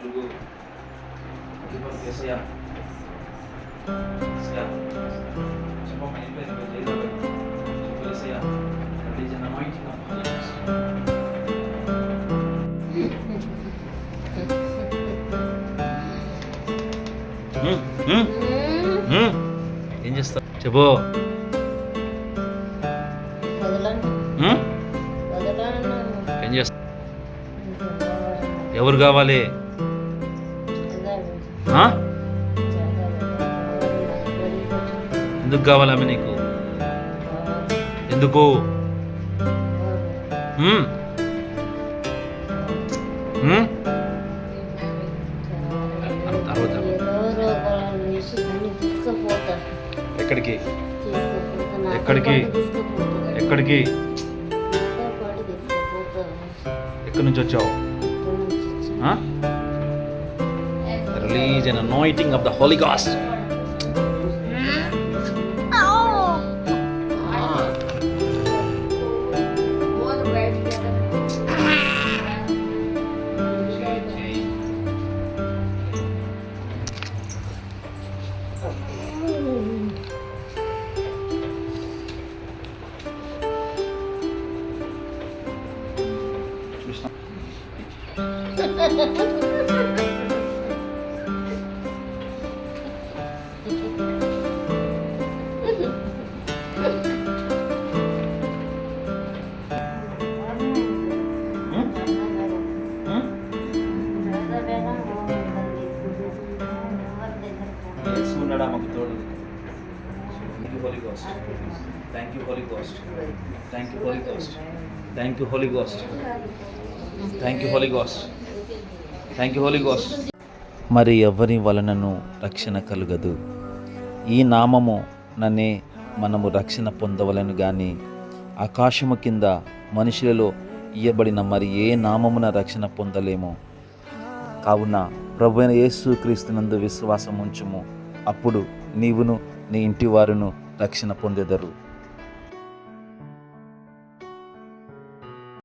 Saya coba main play juga jadi apa? Coba saya religion anointing of Holy Ghost. ఏం చేస్తావు చెప్పు. ఏం చేస్తా? ఎవరు కావాలి? ఎందుకు కావాలి ఆమె నీకు? ఎందుకు? ఎక్కడికి ఎక్కడికి ఎక్కడికి ఎక్కడి నుంచి వచ్చావు? Release an anointing of the Holy Ghost. మాకు తోడు. Holy Ghost. Thank you, Holy Ghost. Thank you, Holy Ghost. Thank you, Holy Ghost. Thank you, Holy Ghost. Thank you, Holy Ghost. మరి ఎవరి వలనను రక్షణ కలుగదు. ఈ నామము నన్నే మనము రక్షణ పొందవలను గాని ఆకాశము కింద మనుషులలో ఇయ్యబడిన మరి ఏ నామమున రక్షణ పొందలేము. కావున ప్రభువైన యేసు క్రీస్తునందు విశ్వాసం ఉంచుము. అప్పుడు నీవును నీ ఇంటి వారును రక్షణ పొందెదరు.